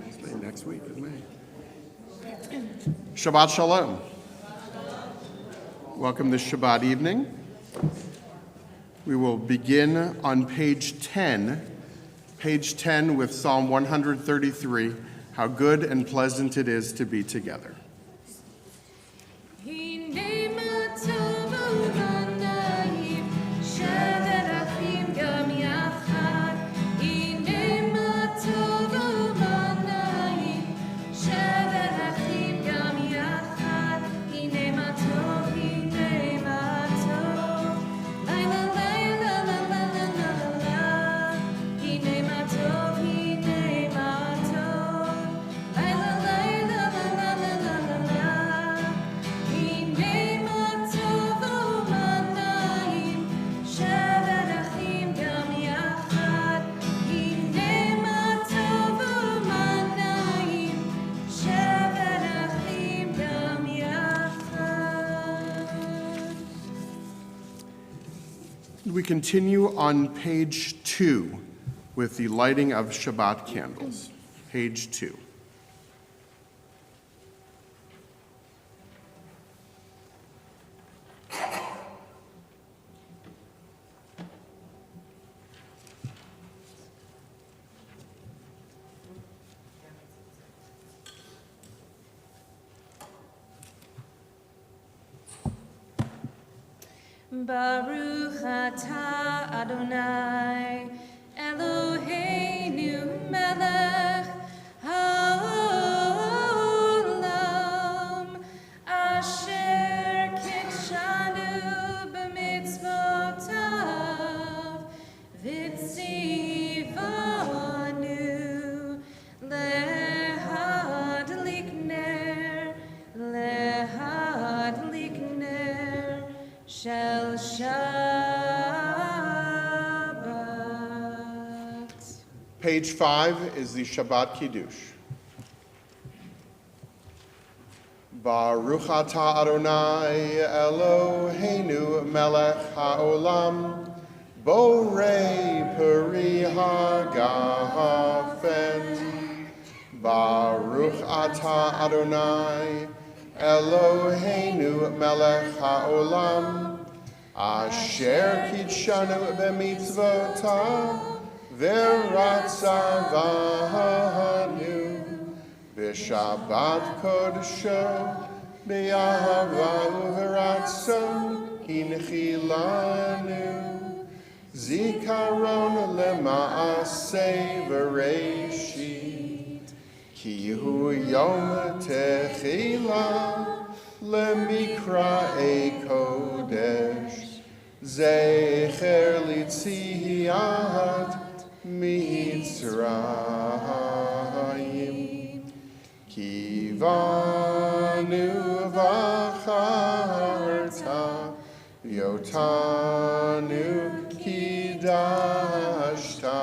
It's May. Next week is May. Shabbat Shalom. Welcome this Shabbat evening. We will begin on page 10 with Psalm 133, How Good and Pleasant It Is to Be Together. We continue on page 2 with the lighting of Shabbat candles. Page 2. Baruch atah Adonai Eloheinu melech haolam asher kitshanu b'mitzvotav v'tzivanu lehadlik ner shel Shabbat. Page 5 is the Shabbat Kiddush. Baruch atah Adonai Eloheinu melech haolam borei peri hagafen. Baruch atah Adonai Eloheinu melech haolam asher kitshanu b'mitzvotav v'ratzavanu b'shabbat kodesho b'yahava uv'ratzon hinchilanu zikaron lema'aseh v'reishit ki hu yom techila lemikra'ei kodesh zecher litziat mitzrayim kivanu v'acharta yotanu kidashta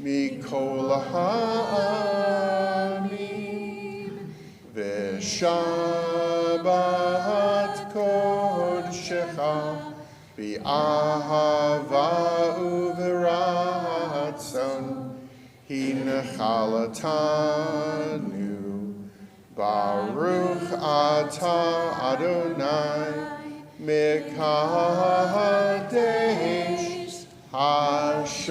mikol ha'amim v'shabbat kodeshecha v'ahava uv'ratzon hinchalatanu Baruch atah Adonai mekadesh haShabbat.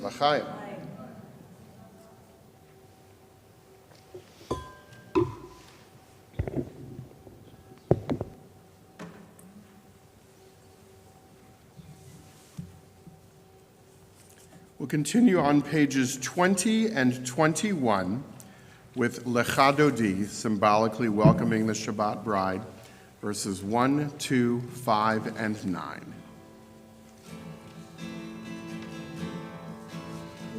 L'chaim. We'll continue on pages 20 and 21 with Lecha Dodi, symbolically welcoming the Shabbat bride, verses 1, 2, 5, and 9.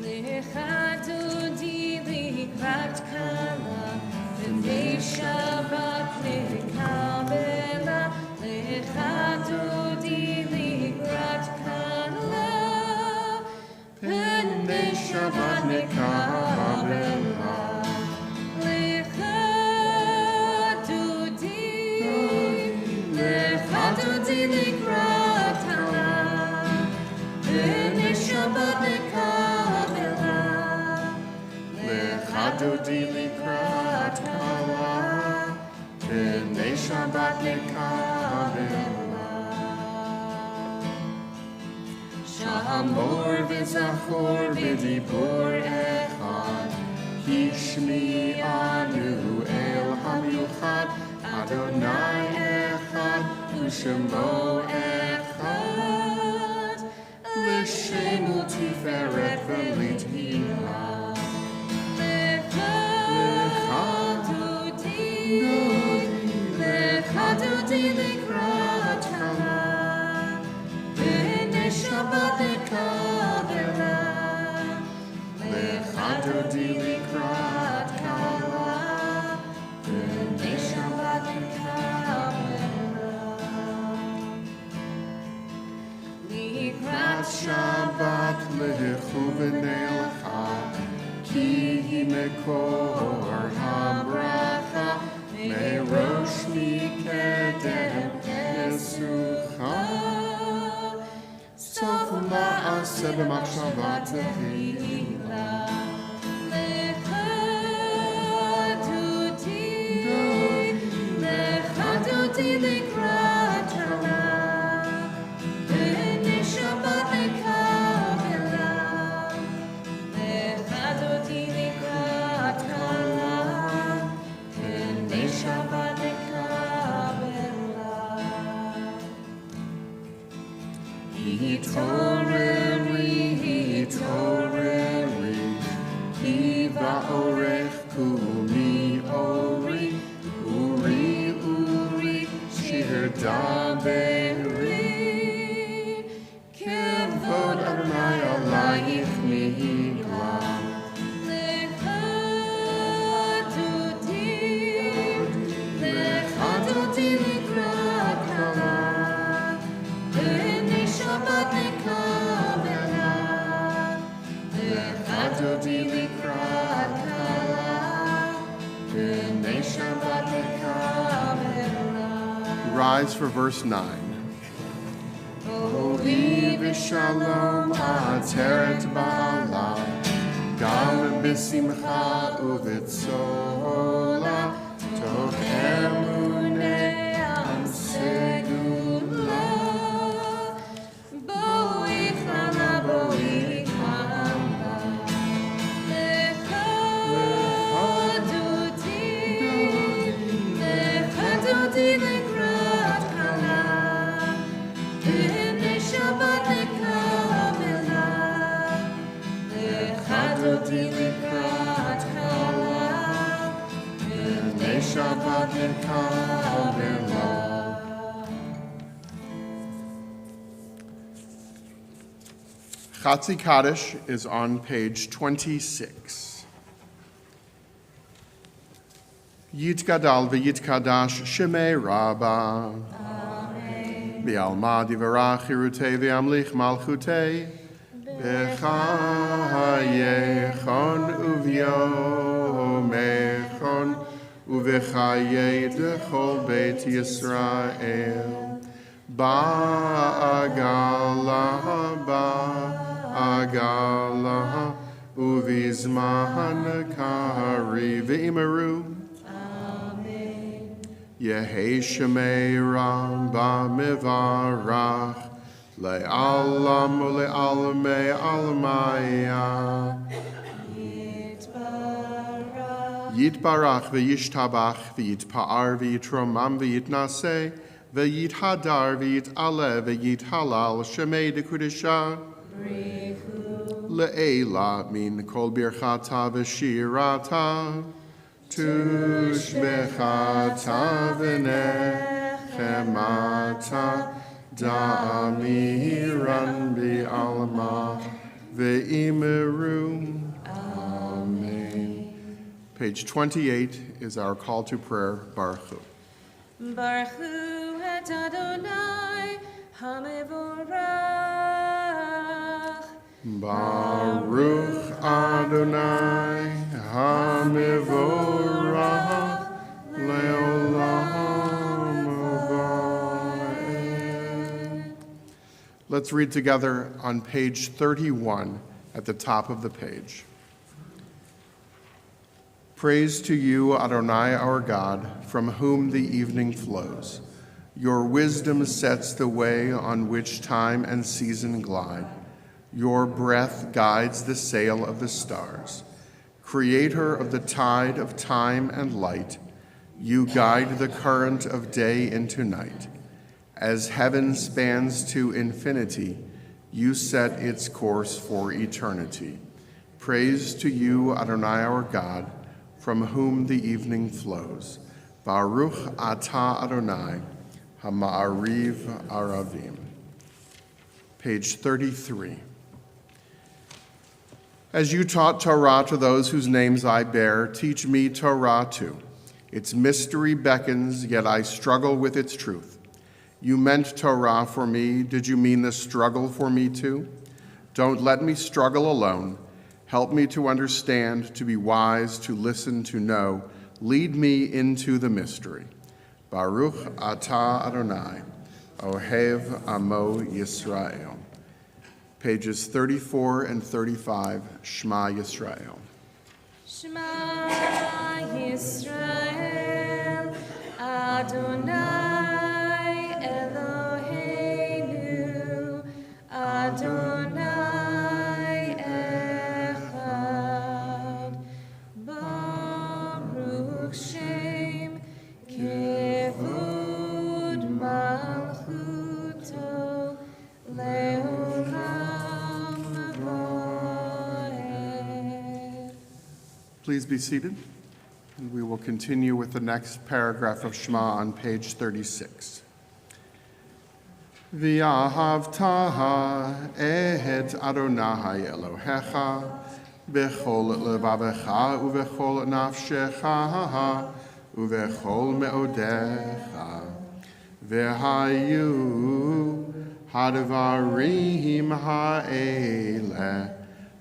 Lecha Dodi likrat kala, v'nei Shabbat lekabela. Lecha Dodi likrat kala, v'nei Shabbat lekabela. Lecha Dodi likrat kala, Dodi likrat kala, b'nei Shabbat nekabela. Shamor v'zachor v'dibur echad, Hishmi'anu el hamiuchad, Adonai echad, u'shemo echad, l'shemu tiferet v'lithilah. Lecha dodi likrat kala, b'nei Shabbat nekabela. Lecha dodi likrat kala, b'nei Shabbat nekabela. Likrat Shabbat lechu v'nei lecha, ki hi mekor habracha, merosh mikedem nesucha. Sof ma'aseh b'machshava tehila. Lecha dodi likrat kala, b'nei Shabbat nekabela. Lecha dodi likrat kala, b'nei Shabbat nekabela. Hitoreri, ki va'orech kumi ori, uri, shir daberi, kevod Adonai alayich mihila. Lecha dodi likrat kala, b'nei Shabbat nekabela. Lecha dodi likrat kala, b'nei Shabbat nekabela. Rise for verse 9. Ohi v'shalom ateret ba'ala, gam b'simcha u'v'tzola, toch emunei am segula. Shabbat nekabela. Chatzi Kaddish is on page 26. Yitgadal v'yitkadash shemei Rabba. Amen. V'alma divarach hirutei v'amlich malchutei. B'chayechon uv'yomechon uv'chayei dechol beit Yisrael. Ba'agala uvizman kari v'imeru. Amen. Yehei shemei Rabba mevarach le'alam u'le'almei almaya. Yitbarach v'yishtabach v'yitpa'ar v'yitromam v'yitnaseh v'yithadar v'yit'aleh v'yithalal shemei dekudesha le'ela min kol birchata v'shirata tushbechata v'nechemata da'amiran bi'alma ve'imeru. Amen. Page 28 is our call to prayer, Baruch Hu. Baruch Hu et Adonai HaMevorach. Baruch Adonai HaMevorach Le'olam Aved. Let's read together on page 31 at the top of the page. Praise to you, Adonai our God, from whom the evening flows. Your wisdom sets the way on which time and season glide. Your breath guides the sail of the stars. Creator of the tide of time and light, you guide the current of day into night. As heaven spans to infinity, you set its course for eternity. Praise to you, Adonai our God, from whom the evening flows. Baruch atah Adonai, hama'ariv aravim. Page 33. As you taught Torah to those whose names I bear, teach me Torah too. Its mystery beckons, yet I struggle with its truth. You meant Torah for me. Did you mean the struggle for me too? Don't let me struggle alone. Help me to understand, to be wise, to listen, to know. Lead me into the mystery. Baruch atah Adonai, ohev amo Yisrael. Pages 34 and 35, Shema Yisrael. Shema Yisrael, Adonai Eloheinu, Adonai Echad, Baruch Shem Kevod Malchuto Leolam Vaed. Please be seated, and we will continue with the next paragraph of Shema on page 36. V'ahavta et Adonai Elohecha b'chol levavecha uv'chol nafshecha uv'chol me'odecha v'hayu hadvarim ha'eleh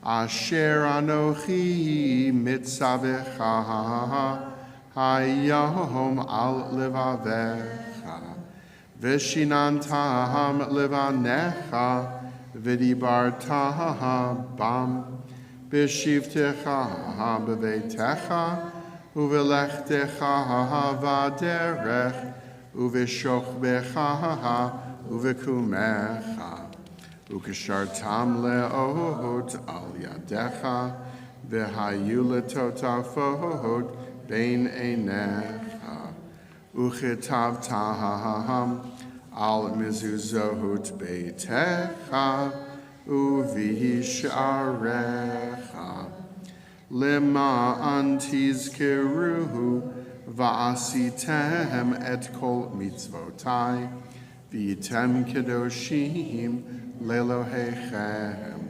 Asher anochi mitzavecha hayom al levavecha v'shinantam levanecha v'dibarta bam b'shivtecha b'veitecha uv'lechtecha v'aderech uv'shochbecha uv'kumecha Ukashartam le'ot al yadecha v'hayu letotafot bein einecha uchetavtam al mezuzot beitecha uvisharecha lema'an tizkeruhu va'asitem et kol mitzvotai v'item kedoshim Lelohechem.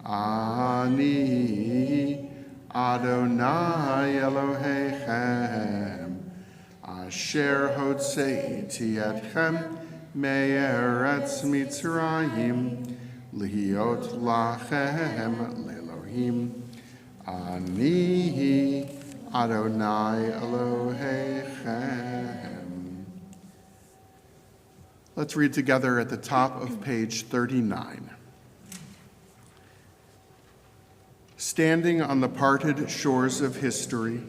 Ani Adonai Elohechem. Asher hotzeiti etchem me'eretz Mitzrayim lihiot lachem le'Elohim. Ani Adonai Elohechem. Let's read together at the top of page 39. Standing on the parted shores of history,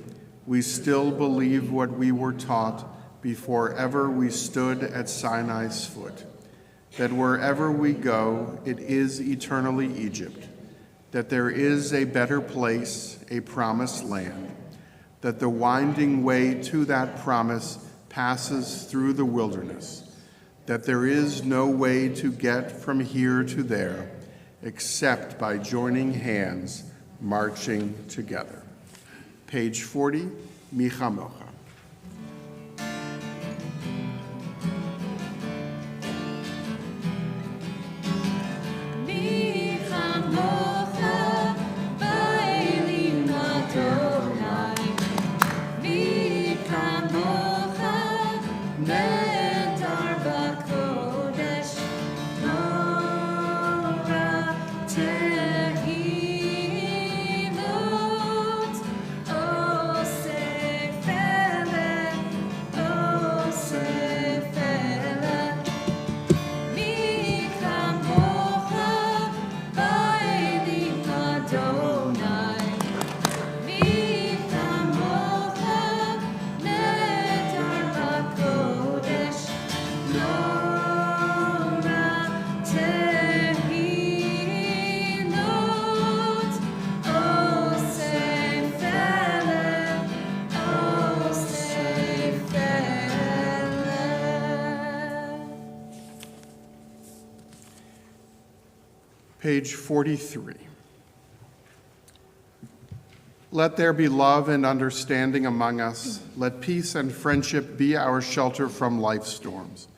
we still believe what we were taught before ever we stood at Sinai's foot, that wherever we go, it is eternally Egypt, that there is a better place, a promised land, that the winding way to that promise passes through the wilderness, that there is no way to get from here to there except by joining hands, marching together. Page 40, Micha Mocha. Page 43. Let there be love and understanding among us. Let peace and friendship be our shelter from life's storms.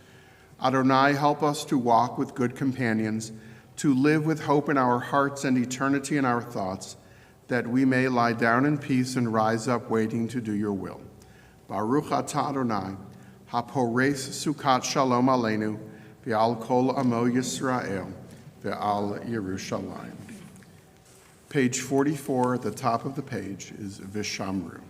Adonai, help us to walk with good companions, to live with hope in our hearts and eternity in our thoughts, that we may lie down in peace and rise up waiting to do your will. Baruch atah Adonai, hapores sukat shalom aleinu, ve'al kol amo Yisrael, ve'al Yerushalayim. Page 44, at the top of the page, is Vishamru.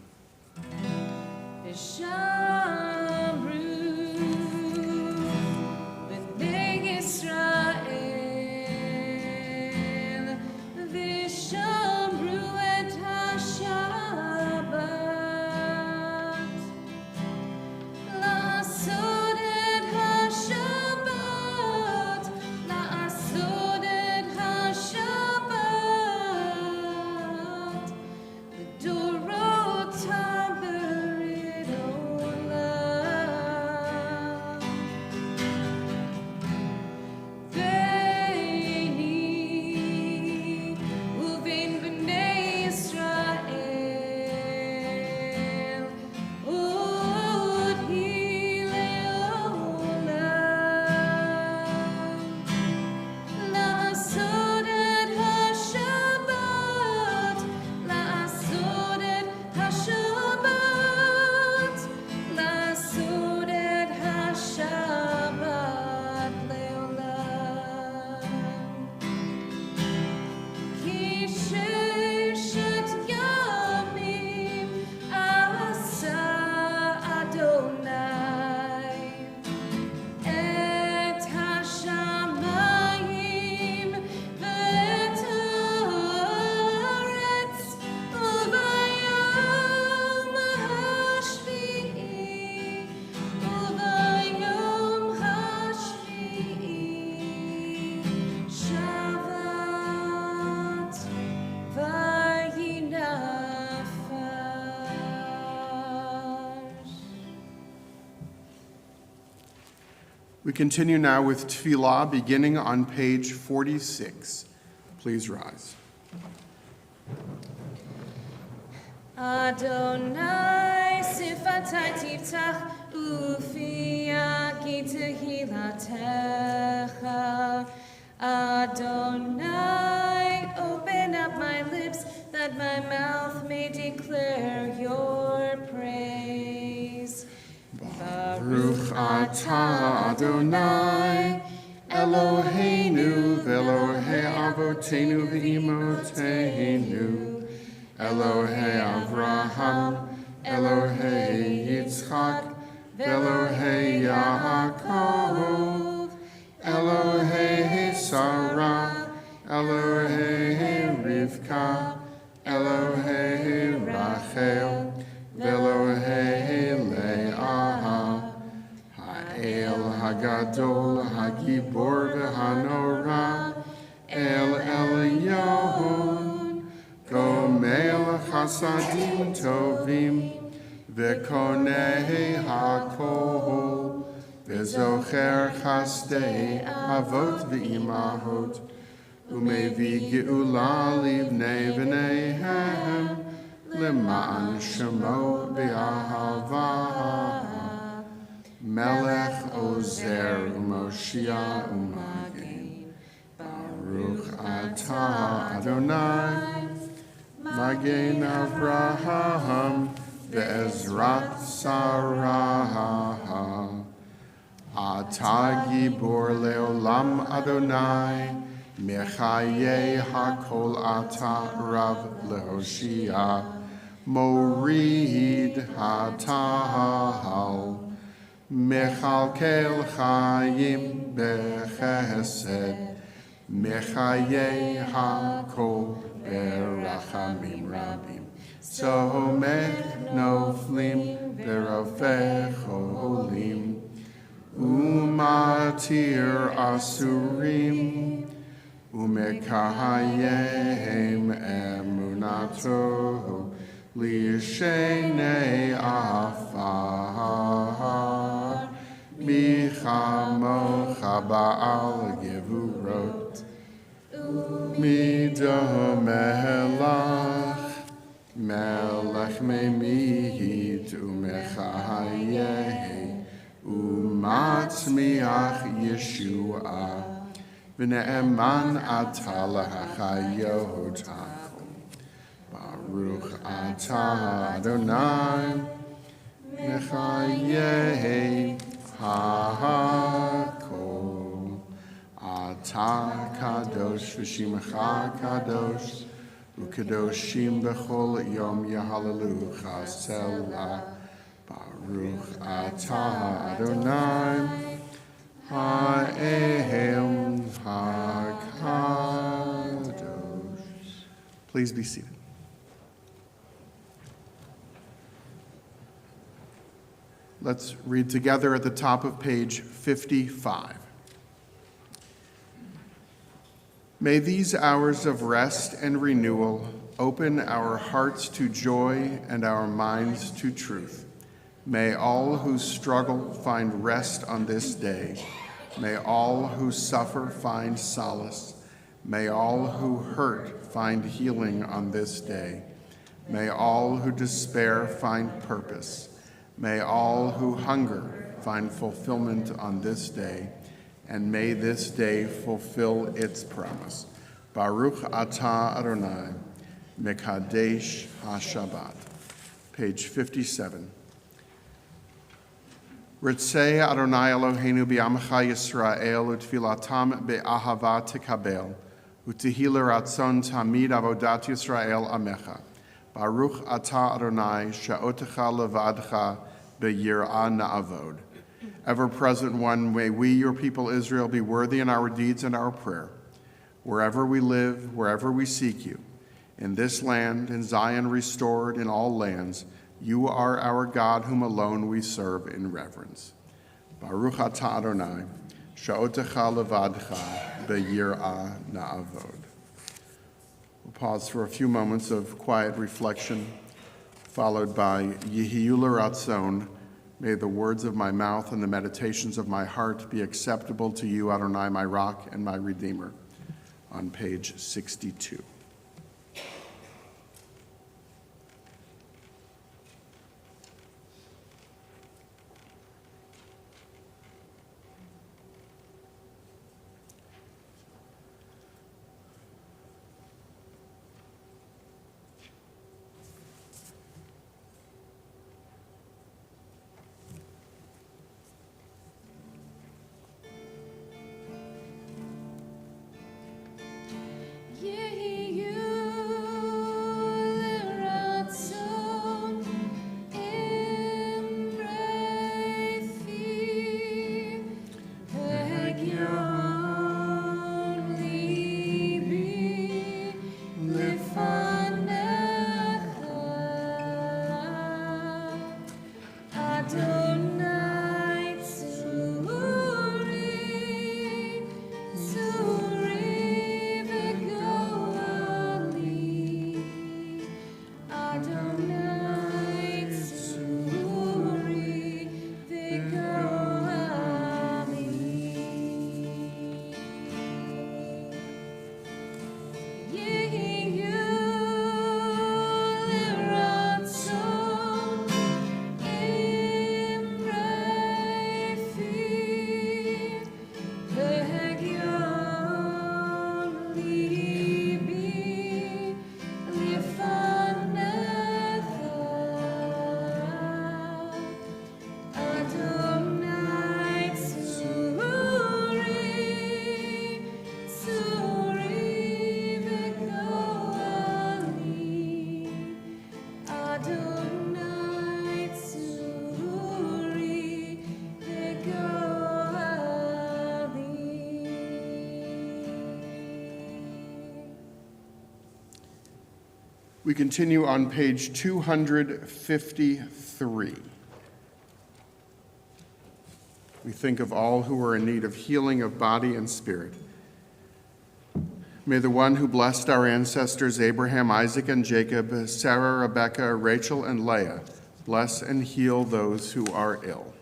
We continue now with Tefillah, beginning on page 46. Please rise. Adonai sifatai tiftach ufia ki tehilatecha. Adonai, open up my lips that my mouth may declare your praise. Baruch atah Adonai, Eloheinu v'Elohei avotenu v'imotenu, Elohei Avraham, Elohei Yitzchak, v'Elohei Yaakov, Elohei Sarah, Elohei Rivka, Elohei Rachel, v'Elohei Leah, Ha'el Hagadol, Hagibor v'Hanora, El Elyon, Gomel Chasadim Tovim, V'Konei HaKol, V'Zocher Chasdei Avot v'Imahot, Umevi Geula Livnei V'neihem, L'ma'an Shemo B'Ahava, Melech Ozer U'Moshia U'Magen, Baruch atah Adonai, Magen Avraham, Ve'ezrat Sarah, Atah Gibor Leolam Adonai, Mechaye HaKol Atah Rav Lehoshia, Morid HaTahal, Mechalkel Chaim Bechesed, Mechaye HaKol Berachamim Rabim, Somech Noflim Verofech Cholim, Umatir Asurim, Umekahayem Emunato, Lishenei Afar, Michamocha Ba'al Gevurot, Mido melach, melech memit umechayeh, umatzmiach Yeshua, v'ne'eman ata lahachayot. Baruch atah Adonai, mechayeh ha'akol. Atah kadosh v'shimecha kadosh, u'kadoshim b'chol yom yahalelucha selah. Baruch atah Adonai, ha'ehem ha'kadosh. Please be seated. Let's read together at the top of page 55. May these hours of rest and renewal open our hearts to joy and our minds to truth. May all who struggle find rest on this day. May all who suffer find solace. May all who hurt find healing on this day. May all who despair find purpose. May all who hunger find fulfillment on this day, and may this day fulfill its promise. Baruch atah Adonai, Mekadesh HaShabbat. Page 57. Ritzei Adonai Eloheinu bi'amecha Yisrael utfilatam be'ahava tikabel utihila ratzon tamid avodat Yisrael amecha. Baruch atah Adonai sha'otecha levadcha be'yirah na'avod. Ever-present one, may we, your people Israel, be worthy in our deeds and our prayer. Wherever we live, wherever we seek you, in this land, in Zion restored, in all lands, you are our God, whom alone we serve in reverence. Baruch atah Adonai, sha'otecha levadcha be'yirah na'avod. We'll pause for a few moments of quiet reflection, followed by Yehiyu l'ratzon. May the words of my mouth and the meditations of my heart be acceptable to you, Adonai, my rock and my redeemer, on page 62. We continue on page 253. We think of all who are in need of healing of body and spirit. May the one who blessed our ancestors Abraham, Isaac, and Jacob, Sarah, Rebekah, Rachel, and Leah, bless and heal those who are ill.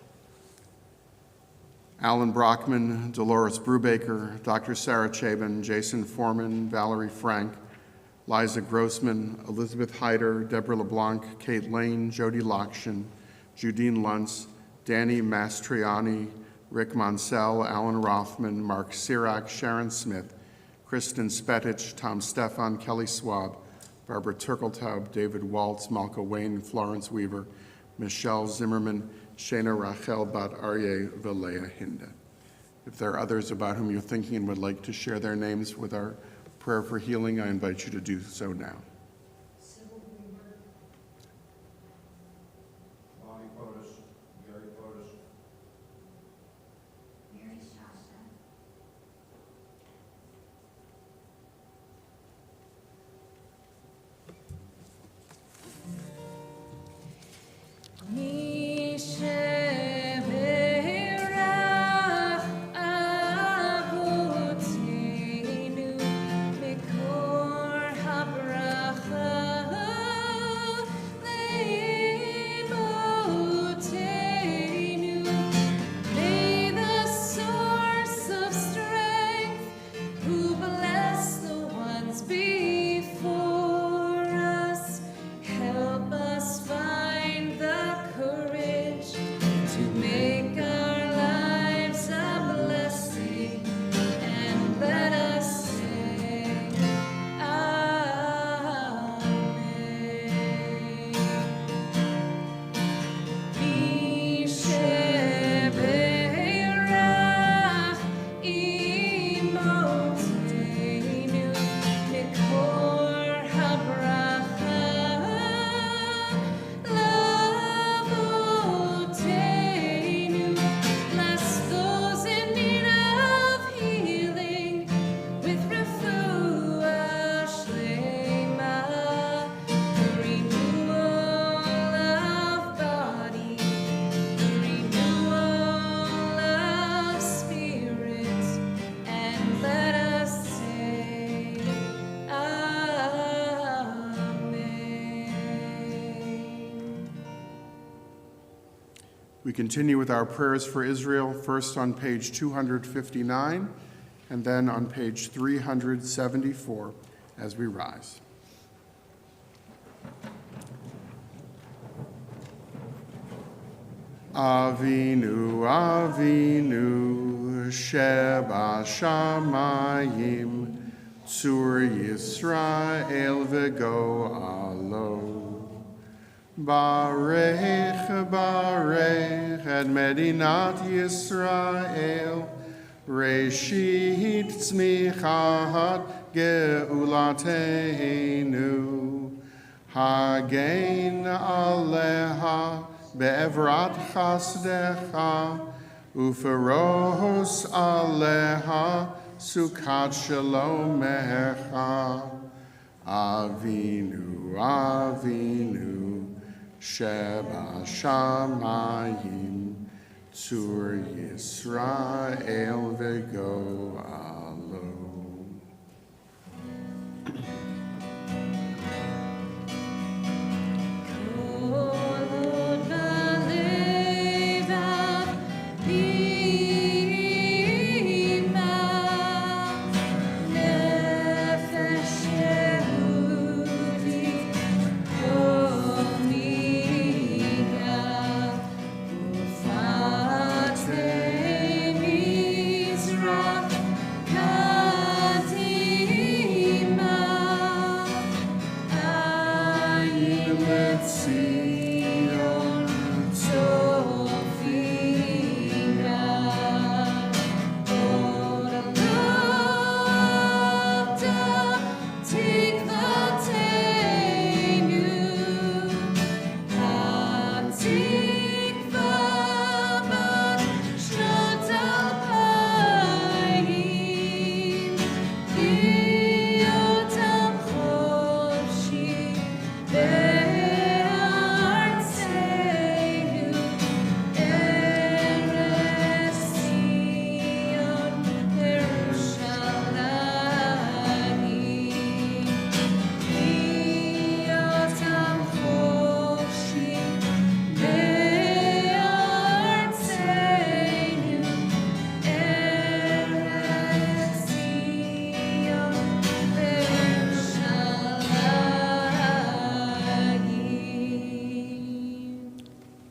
Alan Brockman, Dolores Brubaker, Dr. Sarah Chabin, Jason Foreman, Valerie Frank, Liza Grossman, Elizabeth Hyder, Deborah LeBlanc, Kate Lane, Jody Lokshin, Judine Luntz, Danny Mastriani, Rick Monsell, Alan Rothman, Mark Sirac, Sharon Smith, Kristen Spetich, Tom Stefan, Kelly Swab, Barbara Turkeltaub, David Waltz, Malka Wayne, Florence Weaver, Michelle Zimmerman, Shana Rachel Bat Aryeh, Valea Hinda. If there are others about whom you're thinking and would like to share their names with our prayer for healing, I invite you to do so now. Bonnie Potus, Gary Potus, Mary Shasta, Misheberach Avotenu Mikor Habracha Leimotenu. May the source of strength, who bless the ones before us, help us find the courage to make our lives a blessing, and let us say, Amen. Misheberach imotenu mikor habracha lavotenu. Bless those in need of healing with refuah shlema, the renewal of body, the renewal of spirit, and let us say, Amen. We continue with our prayers for Israel, first on page 259 and then on page 374 as we rise. Avinu, Avinu, Sheba Shamayim, Tzur Yisrael v'go alo. Barech, Barech, et Medinat Yisrael, Reshit Tzmichat Geulateinu, Hagein Aleha, Be'evrat Chasdecha, Uferos Aleha, Sukkot Shalomecha. Avinu, Avinu, Sheba Shamayim, Tzur Yisrael v'go alo. Kolod balevav b'imav, nefesh Yehudi kol migav, ufatei mizrach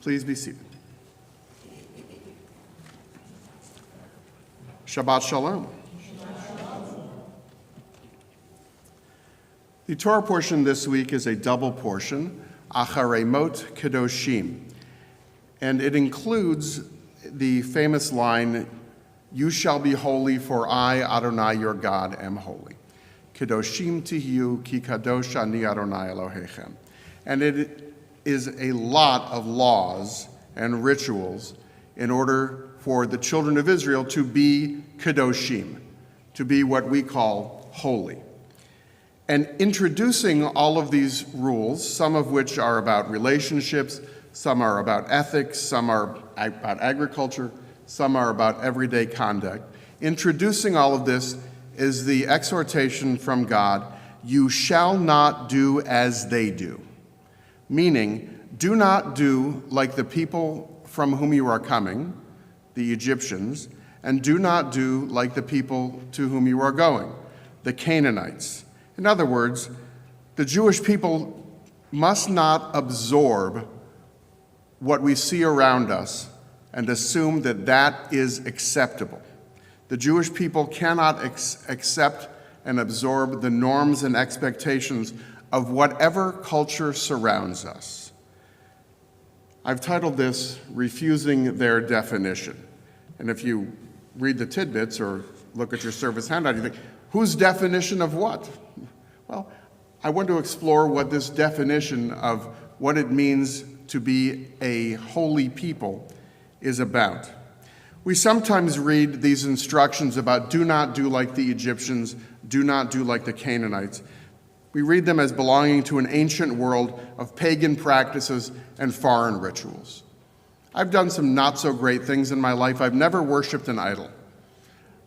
Please be seated. Shabbat Shalom. The Torah portion this week is a double portion, Acharemot Kedoshim, and it includes the famous line, "You shall be holy, for I, Adonai, your God, am holy. Kedoshim tihiyu, ki kadosh ani Adonai Elohechem." And it is a lot of laws and rituals in order for the children of Israel to be Kedoshim, to be what we call holy. And introducing all of these rules, some of which are about relationships, some are about ethics, some are about agriculture, some are about everyday conduct. Introducing all of this is the exhortation from God, "You shall not do as they do." Meaning, do not do like the people from whom you are coming, the Egyptians, and do not do like the people to whom you are going, the Canaanites. In other words, the Jewish people must not absorb what we see around us and assume that that is acceptable. The Jewish people cannot accept and absorb the norms and expectations of whatever culture surrounds us. I've titled this, "Refusing Their Definition." And if you read the tidbits or look at your service handout, you think, whose definition of what? Well, I want to explore what this definition of what it means to be a holy people is about. We sometimes read these instructions about do not do like the Egyptians, do not do like the Canaanites. We read them as belonging to an ancient world of pagan practices and foreign rituals. I've done some not so great things in my life. I've never worshiped an idol.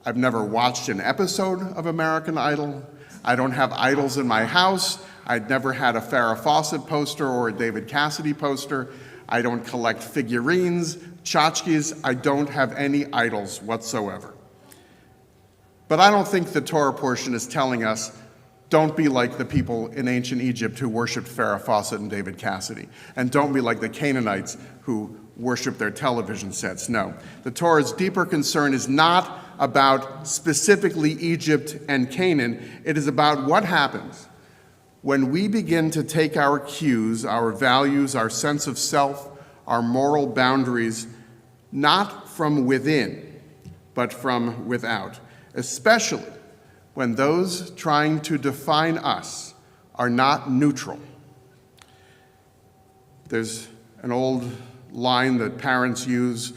I've never watched an episode of American Idol. I don't have idols in my house. I'd never had a Farrah Fawcett poster or a David Cassidy poster. I don't collect figurines, tchotchkes. I don't have any idols whatsoever. But I don't think the Torah portion is telling us, don't be like the people in ancient Egypt who worshiped Farrah Fawcett and David Cassidy. And don't be like the Canaanites who worship their television sets. No. The Torah's deeper concern is not about specifically Egypt and Canaan. It is about what happens when we begin to take our cues, our values, our sense of self, our moral boundaries, not from within, but from without, especially when those trying to define us are not neutral. There's an old line that parents use,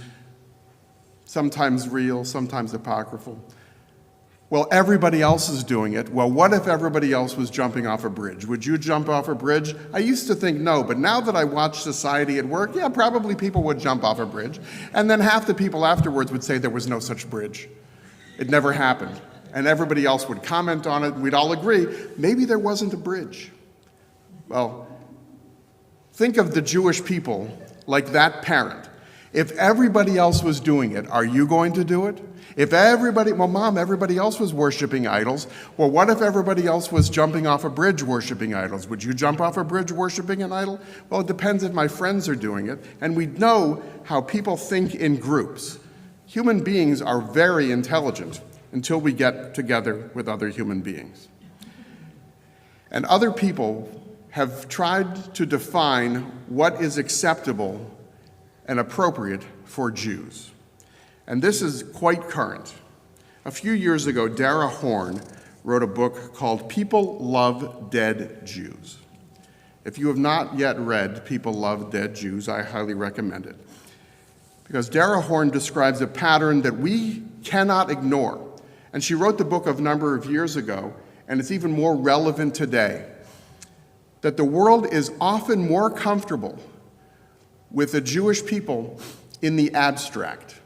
sometimes real, sometimes apocryphal. Well, everybody else is doing it. Well, what if everybody else was jumping off a bridge? Would you jump off a bridge? I used to think no, but now that I watch society at work, yeah, probably people would jump off a bridge. And then half the people afterwards would say there was no such bridge. It never happened. And everybody else would comment on it. We'd all agree, maybe there wasn't a bridge. Well, think of the Jewish people like that parent. If everybody else was doing it, are you going to do it? If everybody, well, Mom, everybody else was worshiping idols. Well, what if everybody else was jumping off a bridge worshiping idols? Would you jump off a bridge worshiping an idol? Well, it depends if my friends are doing it. And we know how people think in groups. Human beings are very intelligent until we get together with other human beings. And other people have tried to define what is acceptable and appropriate for Jews. And this is quite current. A few years ago, Dara Horn wrote a book called People Love Dead Jews. If you have not yet read People Love Dead Jews, I highly recommend it. Because Dara Horn describes a pattern that we cannot ignore. And she wrote the book a number of years ago, and it's even more relevant today, that the world is often more comfortable with the Jewish people in the abstract.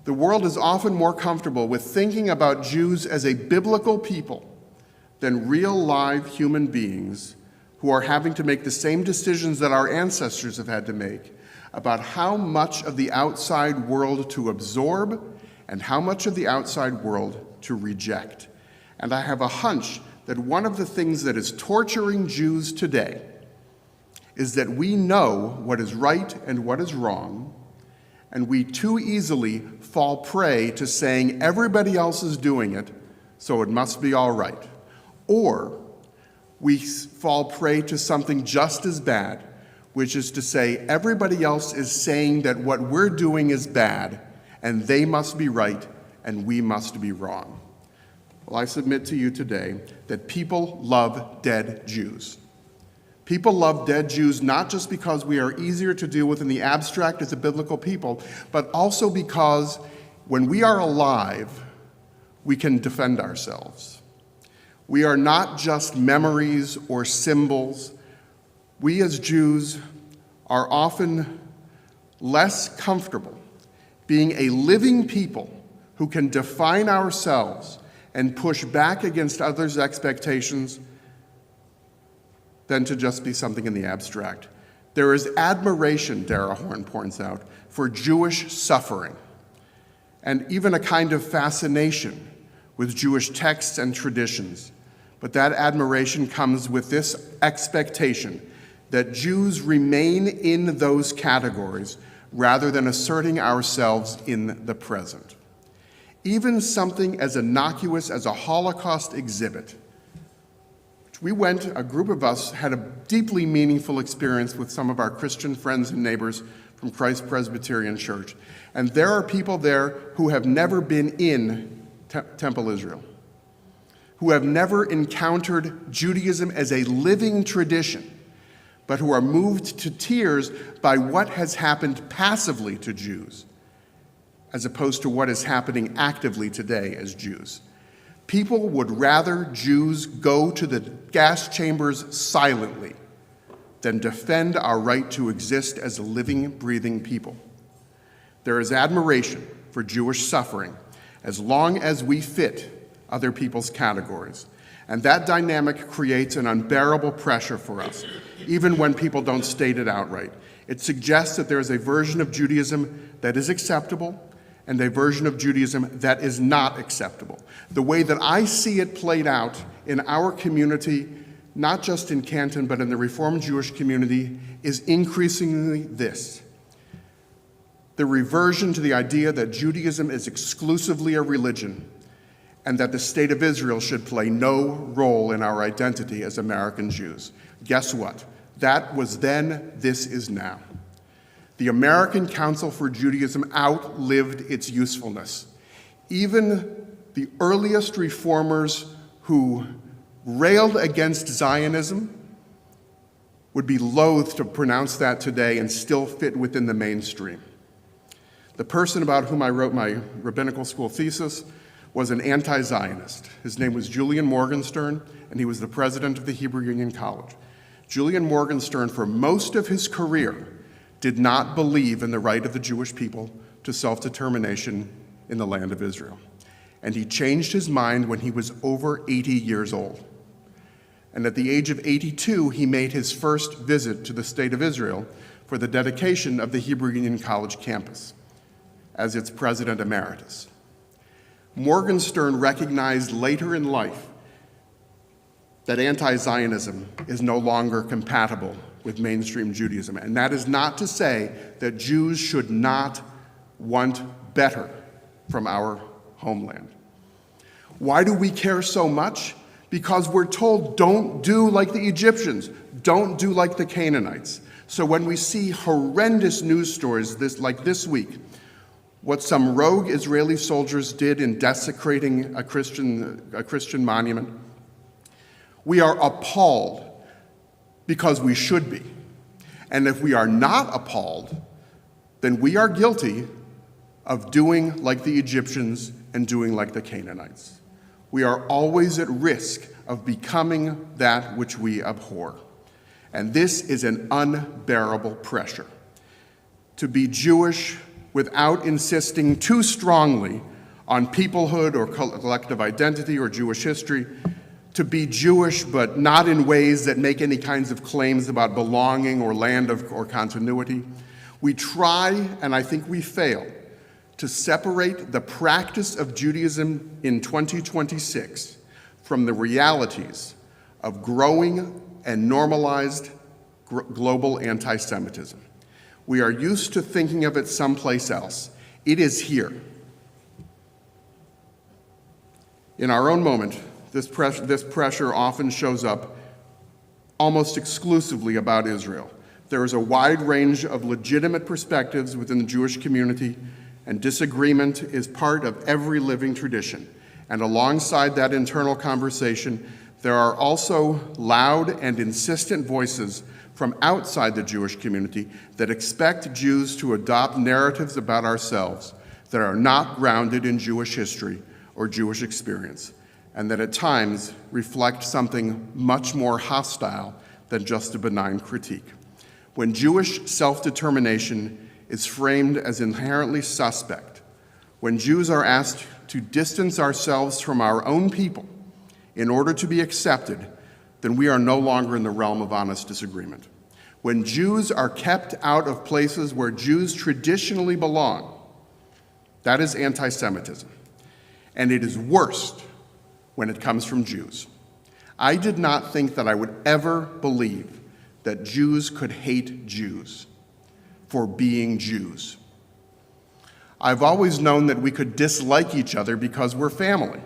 The world is often more comfortable with thinking about Jews as a biblical people than real live human beings who are having to make the same decisions that our ancestors have had to make about how much of the outside world to absorb and how much of the outside world to reject. And I have a hunch that one of the things that is torturing Jews today is that we know what is right and what is wrong, and we too easily fall prey to saying everybody else is doing it, so it must be all right. Or we fall prey to something just as bad, which is to say everybody else is saying that what we're doing is bad, and they must be right, and we must be wrong. Well, I submit to you today that people love dead Jews. People love dead Jews not just because we are easier to deal with in the abstract as a biblical people, but also because when we are alive, we can defend ourselves. We are not just memories or symbols. We as Jews are often less comfortable being a living people who can define ourselves and push back against others' expectations than to just be something in the abstract. There is admiration, Dara Horn points out, for Jewish suffering, and even a kind of fascination with Jewish texts and traditions. But that admiration comes with this expectation that Jews remain in those categories rather than asserting ourselves in the present. Even something as innocuous as a Holocaust exhibit. A group of us had a deeply meaningful experience with some of our Christian friends and neighbors from Christ Presbyterian Church. And there are people there who have never been in Temple Israel, who have never encountered Judaism as a living tradition, but who are moved to tears by what has happened passively to Jews, as opposed to what is happening actively today as Jews. People would rather Jews go to the gas chambers silently than defend our right to exist as a living, breathing people. There is admiration for Jewish suffering as long as we fit other people's categories. And that dynamic creates an unbearable pressure for us, even when people don't state it outright. It suggests that there is a version of Judaism that is acceptable and a version of Judaism that is not acceptable. The way that I see it played out in our community, not just in Canton, but in the Reformed Jewish community, is increasingly this: the reversion to the idea that Judaism is exclusively a religion and that the state of Israel should play no role in our identity as American Jews. Guess what? That was then, this is now. The American Council for Judaism outlived its usefulness. Even the earliest reformers who railed against Zionism would be loath to pronounce that today and still fit within the mainstream. The person about whom I wrote my rabbinical school thesis was an anti-Zionist. His name was Julian Morgenstern, and he was the president of the Hebrew Union College. Julian Morgenstern, for most of his career, did not believe in the right of the Jewish people to self-determination in the land of Israel. And he changed his mind when he was over 80 years old. And at the age of 82, he made his first visit to the state of Israel for the dedication of the Hebrew Union College campus as its president emeritus. Morgenstern recognized later in life that anti-Zionism is no longer compatible with mainstream Judaism. And that is not to say that Jews should not want better from our homeland. Why do we care so much? Because we're told, don't do like the Egyptians, don't do like the Canaanites. So when we see horrendous news stories like this week, what some rogue Israeli soldiers did in desecrating a Christian monument, we are appalled because we should be. And if we are not appalled, then we are guilty of doing like the Egyptians and doing like the Canaanites. We are always at risk of becoming that which we abhor. And this is an unbearable pressure. To be Jewish without insisting too strongly on peoplehood or collective identity or Jewish history, to be Jewish but not in ways that make any kinds of claims about belonging or land or continuity. We try, and I think we fail, to separate the practice of Judaism in 2026 from the realities of growing and normalized global anti-Semitism. We are used to thinking of it someplace else. It is here. In our own moment, this pressure often shows up almost exclusively about Israel. There is a wide range of legitimate perspectives within the Jewish community, and disagreement is part of every living tradition. And alongside that internal conversation, there are also loud and insistent voices from outside the Jewish community that expect Jews to adopt narratives about ourselves that are not grounded in Jewish history or Jewish experience, and that at times reflect something much more hostile than just a benign critique. When Jewish self-determination is framed as inherently suspect, when Jews are asked to distance ourselves from our own people in order to be accepted, then we are no longer in the realm of honest disagreement. When Jews are kept out of places where Jews traditionally belong, that is anti-Semitism. And it is worst when it comes from Jews. I did not think that I would ever believe that Jews could hate Jews for being Jews. I've always known that we could dislike each other because we're family.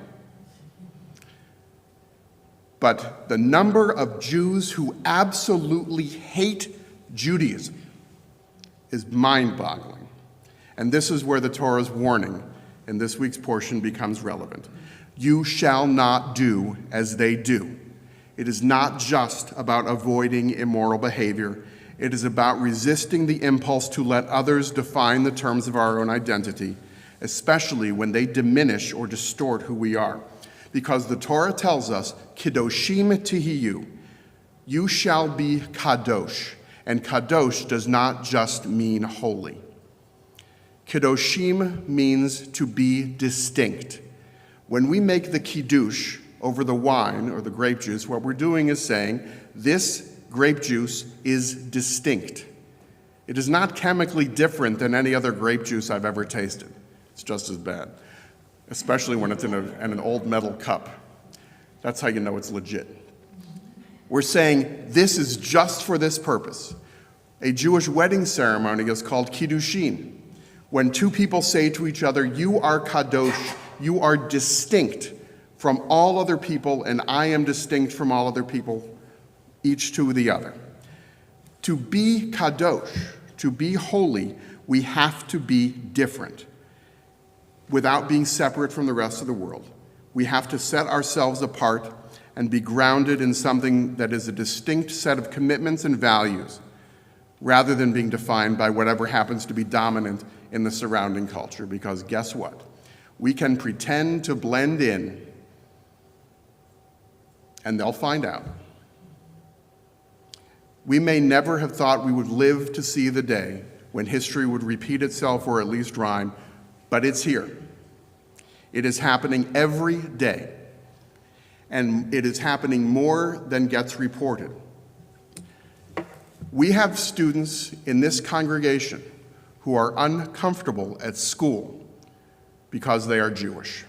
But the number of Jews who absolutely hate Judaism is mind-boggling. And this is where the Torah's warning in this week's portion becomes relevant. You shall not do as they do. It is not just about avoiding immoral behavior. It is about resisting the impulse to let others define the terms of our own identity, especially when they diminish or distort who we are. Because the Torah tells us, Kedoshim tihiyu, you shall be kadosh. And kadosh does not just mean holy. Kedoshim means to be distinct. When we make the kiddush over the wine or the grape juice, what we're doing is saying, this grape juice is distinct. It is not chemically different than any other grape juice I've ever tasted. It's just as bad, especially when it's in an old metal cup. That's how you know it's legit. We're saying this is just for this purpose. A Jewish wedding ceremony is called kiddushin. When two people say to each other, you are kadosh, you are distinct from all other people, and I am distinct from all other people, each to the other. To be kadosh, to be holy, we have to be different without being separate from the rest of the world. We have to set ourselves apart and be grounded in something that is a distinct set of commitments and values, rather than being defined by whatever happens to be dominant in the surrounding culture. Because guess what? We can pretend to blend in, and they'll find out. We may never have thought we would live to see the day when history would repeat itself or at least rhyme, but it's here. It is happening every day, and it is happening more than gets reported. We have students in this congregation who are uncomfortable at school because they are Jewish.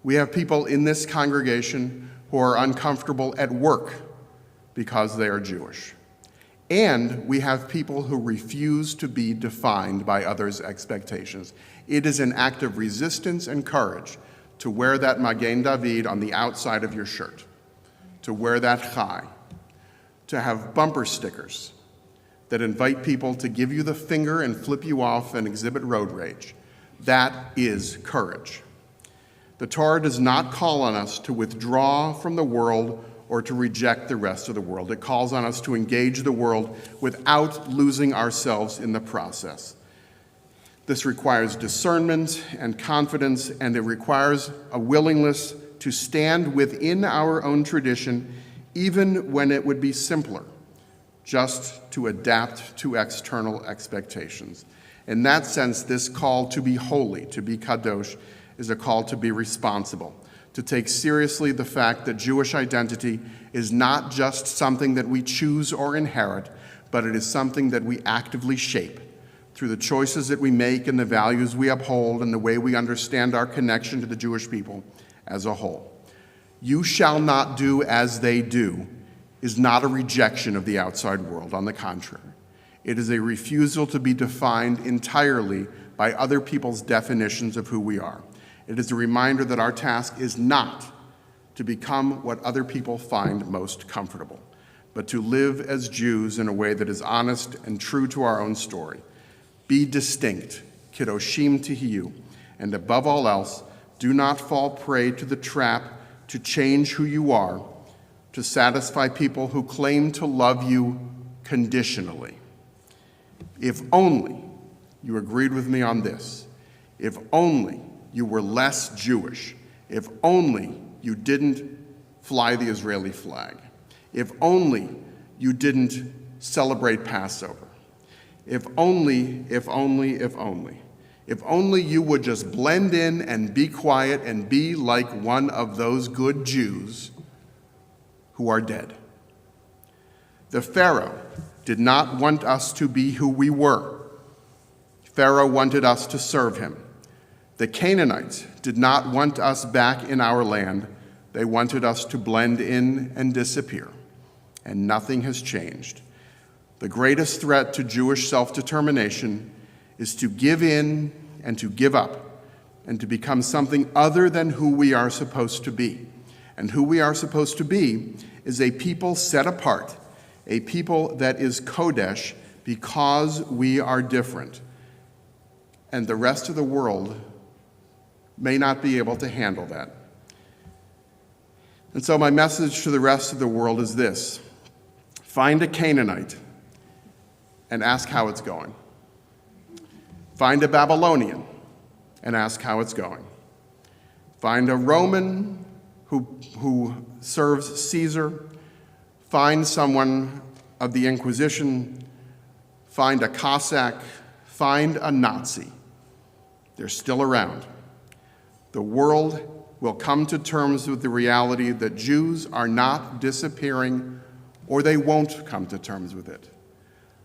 We have people in this congregation who are uncomfortable at work because they are Jewish. And we have people who refuse to be defined by others' expectations. It is an act of resistance and courage to wear that Magen David on the outside of your shirt, to wear that chai, to have bumper stickers that invite people to give you the finger and flip you off and exhibit road rage. That is courage. The Torah does not call on us to withdraw from the world or to reject the rest of the world. It calls on us to engage the world without losing ourselves in the process. This requires discernment and confidence, and it requires a willingness to stand within our own tradition, even when it would be simpler, just to adapt to external expectations. In that sense, this call to be holy, to be kadosh, is a call to be responsible, to take seriously the fact that Jewish identity is not just something that we choose or inherit, but it is something that we actively shape through the choices that we make and the values we uphold and the way we understand our connection to the Jewish people as a whole. You shall not do as they do is not a rejection of the outside world. On the contrary, it is a refusal to be defined entirely by other people's definitions of who we are. It is a reminder that our task is not to become what other people find most comfortable, but to live as Jews in a way that is honest and true to our own story. Be distinct, Kedoshim Tihiyu, and above all else, do not fall prey to the trap to change who you are, to satisfy people who claim to love you conditionally. If only you agreed with me on this, if only you were less Jewish, if only you didn't fly the Israeli flag, if only you didn't celebrate Passover, if only you would just blend in and be quiet and be like one of those good Jews who are dead. The Pharaoh did not want us to be who we were. Pharaoh wanted us to serve him. The Canaanites did not want us back in our land. They wanted us to blend in and disappear. And nothing has changed. The greatest threat to Jewish self-determination is to give in and to give up and to become something other than who we are supposed to be. And who we are supposed to be is a people set apart, a people that is Kodesh because we are different. And the rest of the world may not be able to handle that. And so my message to the rest of the world is this: find a Canaanite and ask how it's going. Find a Babylonian and ask how it's going. Find a Roman who serves Caesar. Find someone of the Inquisition. Find a Cossack. Find a Nazi. They're still around. The world will come to terms with the reality that Jews are not disappearing, or they won't come to terms with it.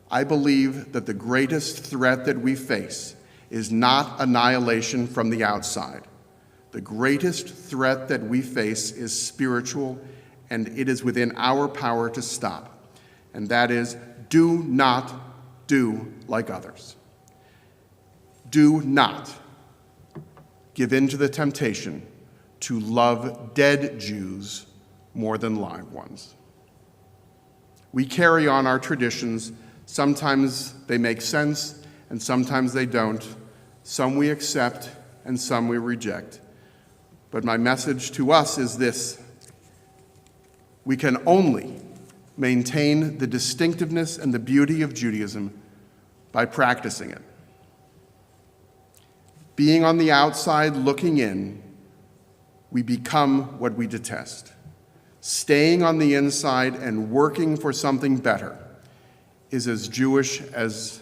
I believe that the greatest threat that we face is not annihilation from the outside. The greatest threat that we face is spiritual, and it is within our power to stop. And that is, do not do like others. Do not give in to the temptation to love dead Jews more than live ones. We carry on our traditions. Sometimes they make sense, and sometimes they don't. Some we accept, and some we reject. But my message to us is this: we can only maintain the distinctiveness and the beauty of Judaism by practicing it. Being on the outside looking in, we become what we detest. Staying on the inside and working for something better is as Jewish as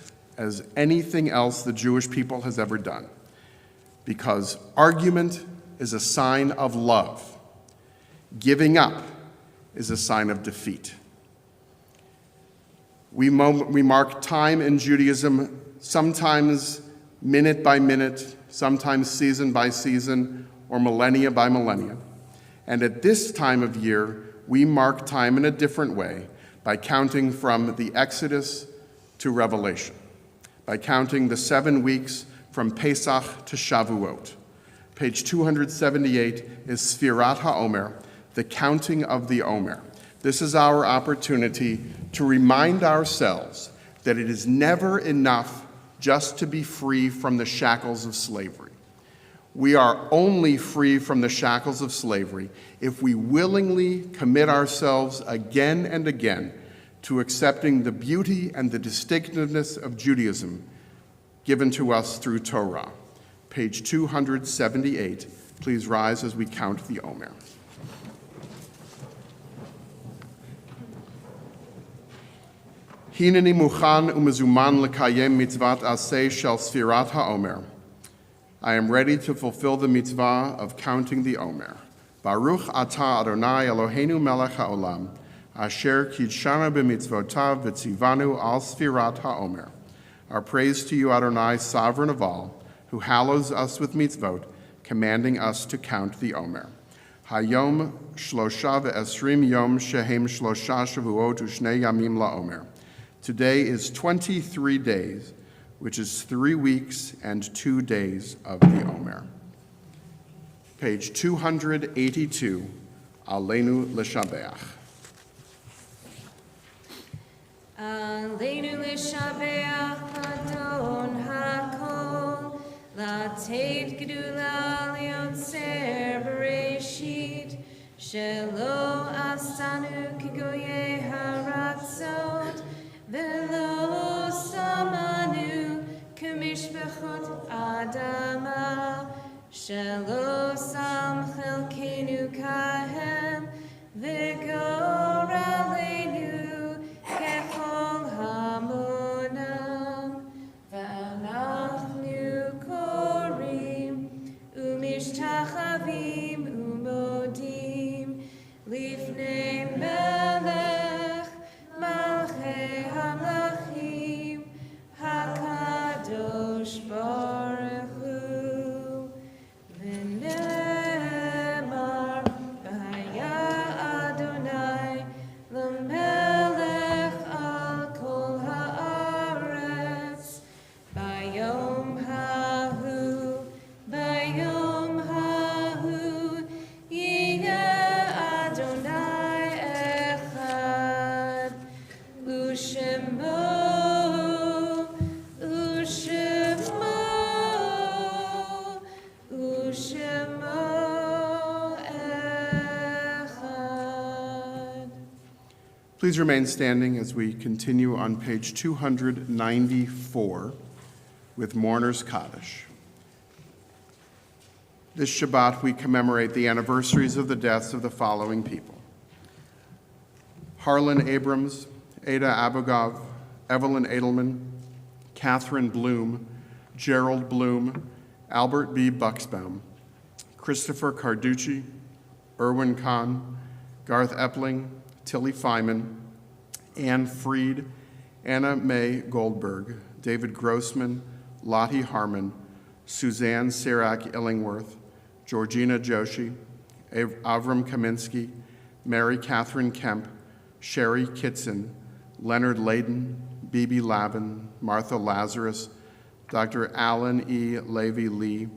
anything else the Jewish people has ever done. Because argument is a sign of love. Giving up is a sign of defeat. We mark time in Judaism, sometimes minute by minute, sometimes season by season, or millennia by millennia. And at this time of year, we mark time in a different way by counting from the Exodus to Revelation, by counting the 7 weeks from Pesach to Shavuot. Page 278 is Sfirat HaOmer, the counting of the Omer. This is our opportunity to remind ourselves that it is never enough just to be free from the shackles of slavery. We are only free from the shackles of slavery if we willingly commit ourselves again and again to accepting the beauty and the distinctiveness of Judaism given to us through Torah. Page 278. Please rise as we count the Omer. Hineni muchan umezuman lekayem mitzvat aseh shel sfirat haomer. I am ready to fulfill the mitzvah of counting the Omer. Baruch atah Adonai Eloheinu melech haolam, asher kidshanu b'mitzvotav v'tzivanu al sfirat haomer. Our praise to you, Adonai, sovereign of all, who hallows us with mitzvot, commanding us to count the Omer. Hayom shlosha ve'esrim yom shehem shlosha shavuot u'shnei yamim la'omer. Today is 23 days, which is 3 weeks and 2 days of the Omer. Page 282, Aleinu L'Shabeach. Aleinu l'shabeach Adon hakol, latet gedula liotzer bereshit, shelo asanu kigoye haratzot, velo samanu kemishpachot adama, shelo sam chelkenu kahem, v'gor aleinu kechol hamonam, v'anachnu korim, umishtachavim umodim, lifnei melech, malchei hamlachim, hakadosh baruch hu, v'nemar, v'haya Adonai, l'melech al kol haaretz, bayom hahu, yiyeh Adonai echad, u'shemo echad. Please remain standing as we continue on page 294 with Mourner's Kaddish. This Shabbat, we commemorate the anniversaries of the deaths of the following people: Harlan Abrams, Ada Abogov, Evelyn Edelman, Catherine Bloom, Gerald Bloom, Albert B. Buxbaum, Christopher Carducci, Erwin Kahn, Garth Epling, Tilly Feynman, Anne Freed, Anna Mae Goldberg, David Grossman, Lottie Harmon, Suzanne Sirac Illingworth, Georgina Joshi, Avram Kaminsky, Mary Catherine Kemp, Sherry Kitson, Leonard Layden, Bibi Lavin, Martha Lazarus, Dr. Alan E. Levy-Lee,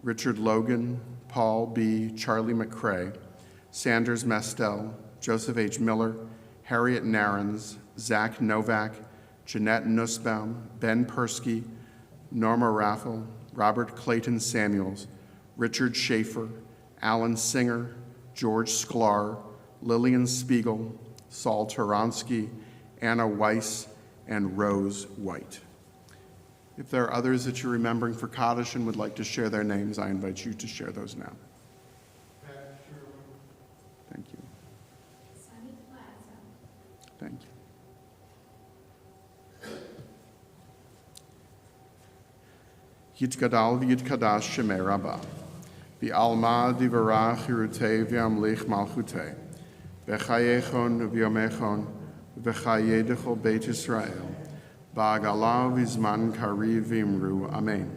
Richard Logan, Paul B. Charlie McCrae, Sanders Mestel, Joseph H. Miller, Harriet Narrens, Zach Novak, Jeanette Nussbaum, Ben Persky, Norma Raffel, Robert Clayton Samuels, Richard Schaefer, Alan Singer, George Sklar, Lillian Spiegel, Saul Turonsky, Anna Weiss, and Rose White. If there are others that you're remembering for Kaddish and would like to share their names, I invite you to share those now. Thank you. Thank you. Yitgadal v'yitkadash shemei Rabbah. V'alma divarach hirutei v'amlich malchutei. V'chayechon v'yomechon v'chayedechol Beit Yisrael. Ba'agala v'zman kariv v'imru. Amen.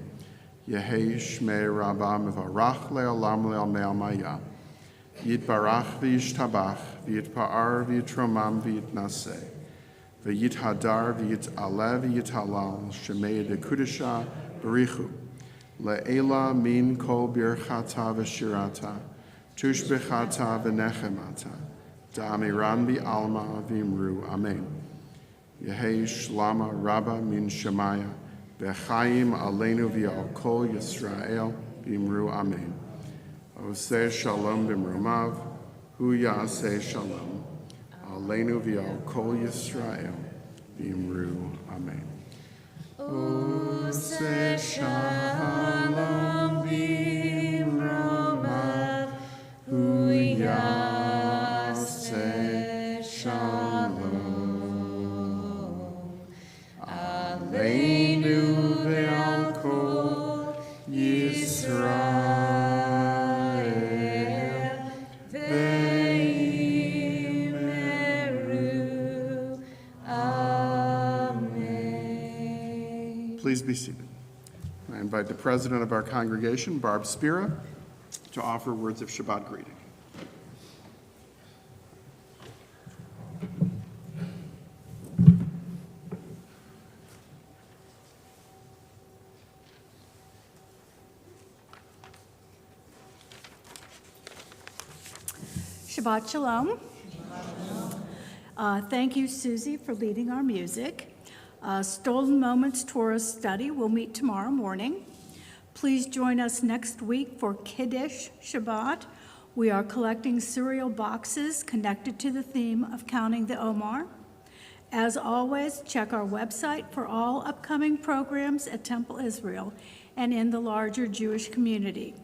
Yehei shmei Rabbah mevarach le'olam le'almei almaya. Yitbarach v'yishtabach v'yitpa'ar v'yitromam v'yitnaseh. V'yithadar v'yit'aleh v'yithalal shemei dekudesha barichu. Le'ela min kol birchata v'shirata. Tushbechata v'nechemata. Da'amiran v'alma v'imru. Amen. Yehei shlama rabba min shemaya. B'chaim aleinu v'al kol Yisrael v'imru. Amen. Oseh shalom b'mrumav. Hu ya'aseh shalom. Aleinu v'al kol Yisrael v'imru. Amen. Oseh shalom b'mrumav. Hu ya'aseh shalom. Aleinu v'al kol Yisrael v'yimeru. Amen. Please be seated. I invite the president of our congregation, Barb Spira, to offer words of Shabbat greeting. Shabbat Shalom. Thank you, Susie, for leading our music. Stolen Moments Torah study will meet tomorrow morning. Please join us next week for Kiddush Shabbat. We are collecting cereal boxes connected to the theme of counting the Omar. As always, check our website for all upcoming programs at Temple Israel and in the larger Jewish community.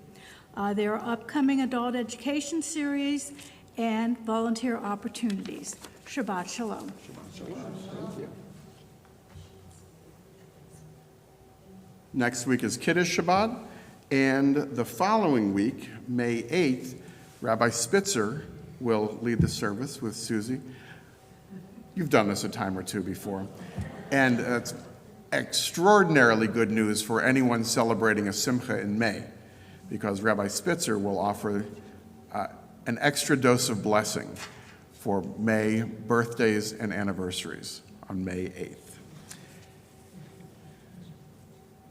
There are upcoming adult education series and volunteer opportunities. Shabbat Shalom. Thank you. Next week is Kiddush Shabbat, and the following week, May 8th, Rabbi Spitzer will lead the service with Susie. You've done this a time or two before, and it's extraordinarily good news for anyone celebrating a Simcha in May, because Rabbi Spitzer will offer an extra dose of blessing for May birthdays and anniversaries on May 8th.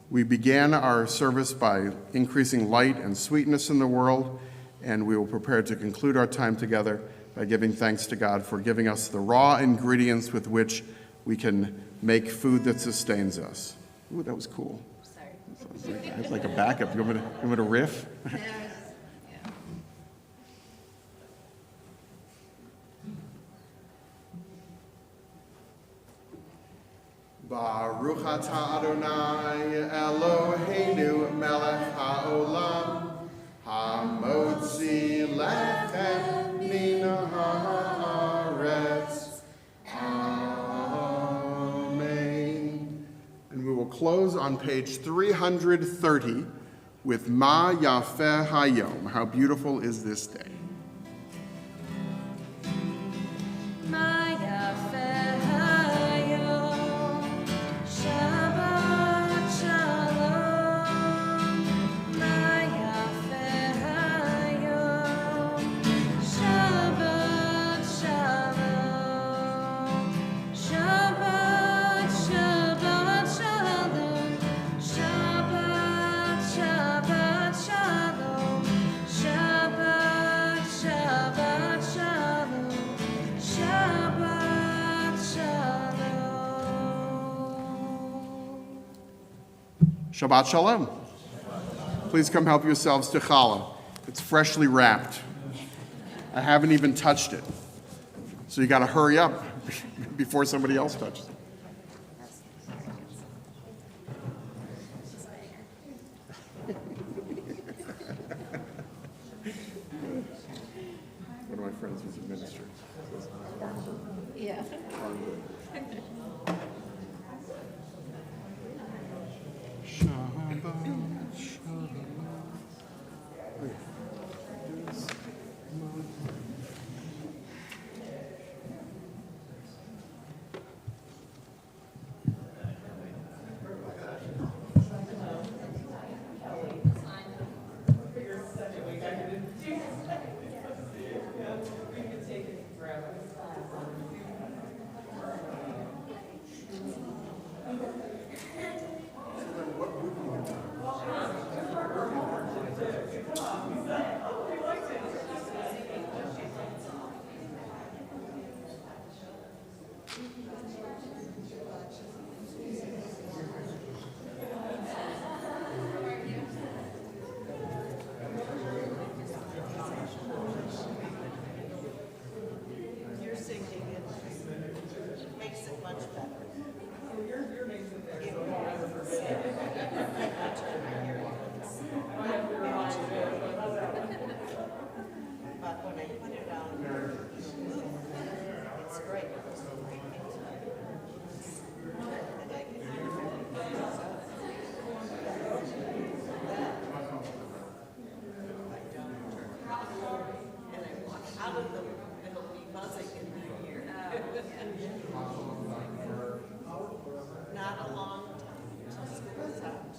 We began our service by increasing light and sweetness in the world, and we will prepare to conclude our time together by giving thanks to God for giving us the raw ingredients with which we can make food that sustains us. Ooh, that was cool. Sorry. It's like a backup. You want me to riff? Baruch atah Adonai Eloheinu melech haolam hamotzi lechem min haaretz. Amen. And we will close on page 330 with Ma Yafeh Hayom. How beautiful is this day? Ma yafeh hayom, Shabbat Shalom. Ma yafeh hayom, Shabbat Shalom. Shabbat, Shabbat Shalom. Shabbat, Shabbat Shalom. Shabbat, Shabbat Shalom. Shabbat Shalom. Shabbat Shalom. Please come help yourselves to challah. It's freshly wrapped. I haven't even touched it. So you got to hurry up before somebody else touches it. One of my friends who's a minister. Yeah. You're singing it makes it much better. But when I put it on, it's great. And I can hear it. And I walk out of them, it'll be buzzing in my ear. Not a long time till school's out.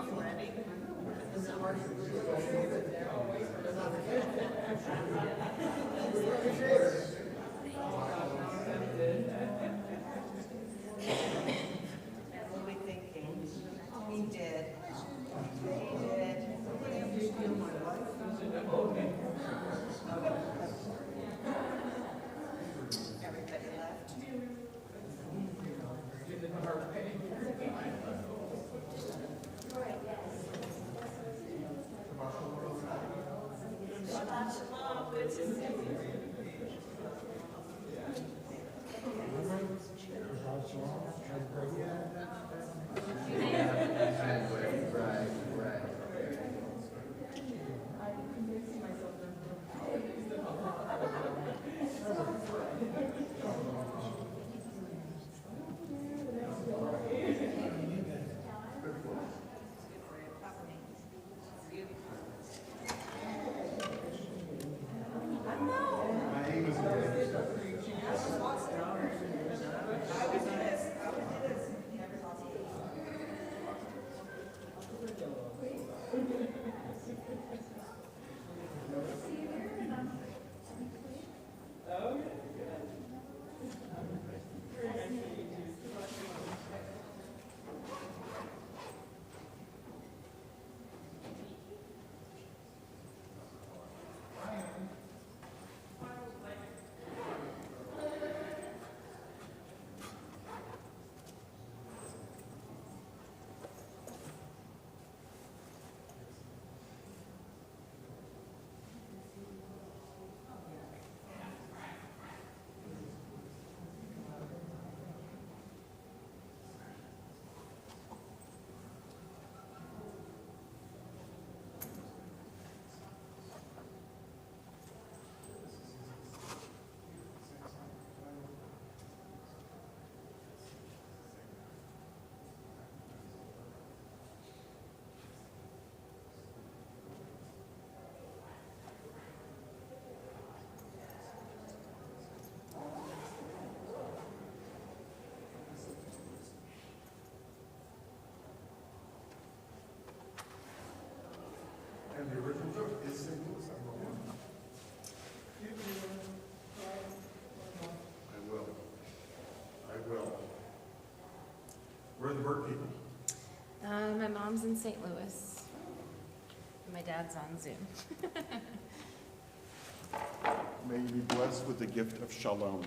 You ready? The summer. What are we thinking? He did. He did. And the original book is St. Louis, number one. I will. I will. Where are the bird people? My mom's in St. Louis. My dad's on Zoom. May you be blessed with the gift of shalom.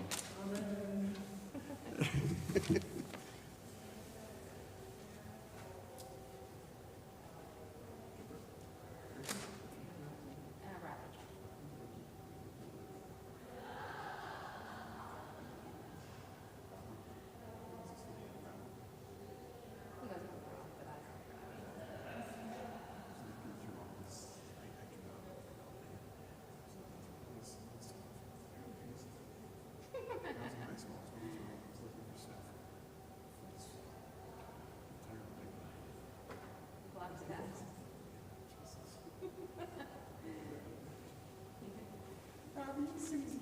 Sings